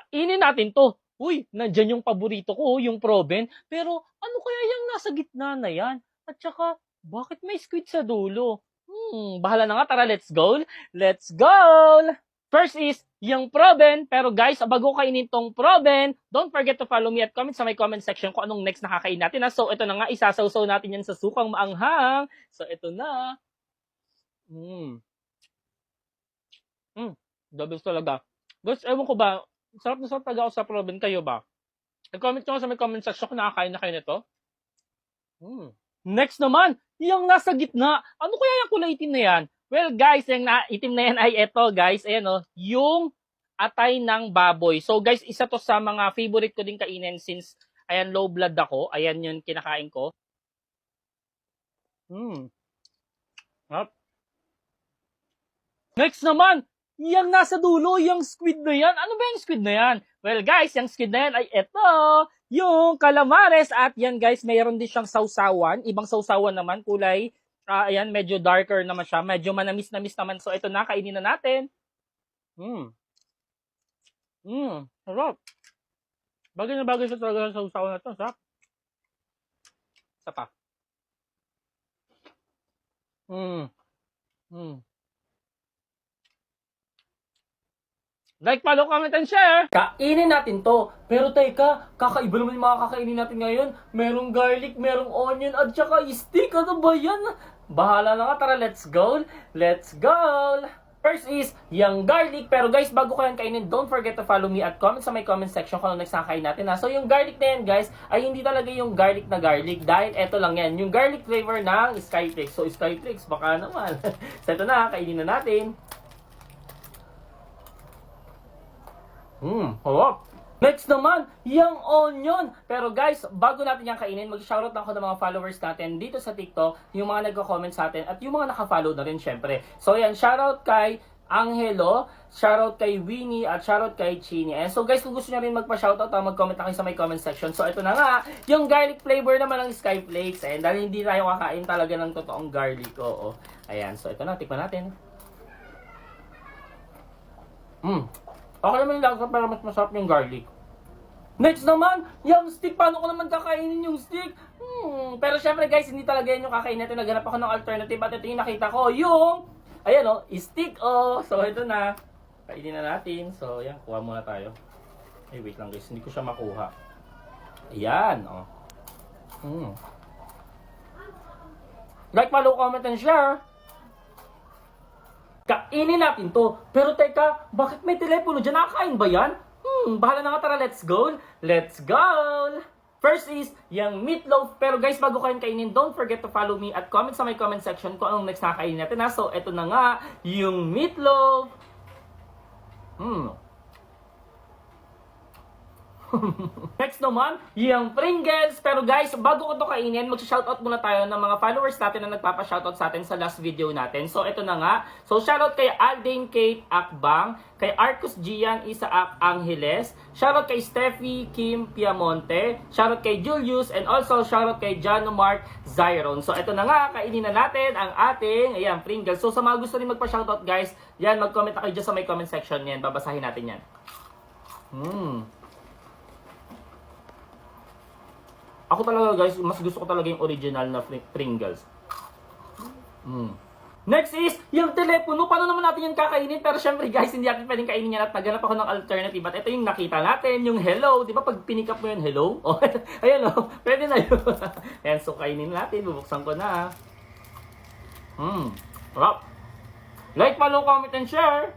Kainin natin 'to. Uy, nandiyan yung paborito ko, yung Proben. Pero ano kaya yung nasa gitna na yan? At saka, bakit may squid sa dulo? Bahala na nga. Tara, let's go. Let's go! First is, yung Proben. Pero guys, bago kainin tong Proben, don't forget to follow me at comment sa my comment section kung anong next na kakain natin. So, ito na nga, isasawsaw natin yan sa sukang maanghang. So, ito na. The best talaga. Guys, ewan ko ba, sarap na sarap talaga ako sa Proben. Kayo ba? I-comment nyo sa may comment section kung nakakain na kayo nito. Next naman, yung nasa gitna. Ano kaya yung kulay itim na yan? Well guys, yung itim na yan ay ito guys. Ayan o, yung atay ng baboy. So guys, isa to sa mga favorite ko din kainin since ayan low blood ako. Ayan yung kinakain ko. Next naman, yung nasa dulo, yung squid na yan. Ano ba yung squid na yan? Well guys, yung squid na yan ay ito, yung calamares. At yan guys, mayroon din siyang sausawan. Ibang sausawan naman, kulay. Ayan, medyo darker naman siya. Medyo manamis-namis naman. So ito na, kainin na natin. Sarap. Bagay na bagay siya talaga sa sausawan na ito. Sarap. Isa pa. Like, follow, comment, and share! Kainin natin to. Pero teka, kakaiba naman yung mga kakainin natin ngayon. Merong garlic, merong onion, at saka steak. Ano ba yan? Bahala na nga. Tara, let's go! Let's go! First is, yung garlic. Pero guys, bago ko yan kainin, don't forget to follow me at comment sa my comment section kung ano next na kain natin. So, yung garlic na yan, guys, ay hindi talaga yung garlic na garlic. Dahil eto lang yan. Yung garlic flavor ng Skyflakes. So, Skyflakes, baka naman. So, ito na. Kainin na natin. Harap. Next naman, yung onion. Pero guys, bago natin yung kainin, mag-shoutout lang ako ng mga followers natin dito sa TikTok, yung mga nagko-comment sa atin, at yung mga naka-follow na rin syempre. So yan, shoutout kay Angelo, shoutout kay Winnie, at shoutout kay Chini. And so guys, kung gusto nyo rin magpa-shoutout, mag-comment lang kayo sa my comment section. So ito na nga, yung garlic flavor naman ng Skyflakes. And dahil hindi tayo kakain talaga ng totoong garlic. Oo. Ayan, so ito na, tikman natin. Okay naman yung lasa pero mas masarap yung garlic. Next naman, yung steak. Paano ko naman kakainin yung steak? Pero syempre guys, hindi talaga yan yung kakainin natin. Naghanap ako ng alternative at ito yung nakita ko. Yung, ayan o, steak o. So ito na. Kainin na natin. So yan, kuha muna tayo. Ay wait lang guys, hindi ko siya makuha. Ayan o. Like, follow, comment, and share. Kainin natin to. Pero teka, bakit may telepono dyan? Nakakain ba yan? Bahala na nga. Tara, let's go. Let's go! First is, yung meatloaf. Pero guys, bago kayo kainin, don't forget to follow me at comment sa my comment section kung anong next nakakainin natin. So, eto na nga, yung meatloaf. Next naman, yung Pringles. Pero guys, bago ko to kainin, mag-shoutout muna tayo ng mga followers natin na nagpapa-shoutout sa atin sa last video natin. So, ito na nga. So, shoutout kay Alden Kate Akbang, kay Arcus Gian Isaac Angeles, shoutout kay Steffi Kim Piamonte, shoutout kay Julius, and also shoutout kay John Mark Zyron. So, ito na nga, kainin na natin ang ating, ayan, Pringles. So, sa mga gusto rin magpa-shoutout guys, yan, mag-comment na kayo dyan sa may comment section yan. Babasahin natin yan. Ako talaga guys, mas gusto ko talaga yung original na Pringles. Next is, yung telepono. Paano naman natin yung kakainin? Pero syempre guys, hindi natin pwedeng kainin yan at naghanap ako ng alternative. At ito yung nakita natin, yung hello. Di ba pag pinik up mo yun, hello? Oh, ayan o, pwede na yun. Ayan, so kainin natin. Bubuksan ko na. Sarap. Like, follow, comment, and share.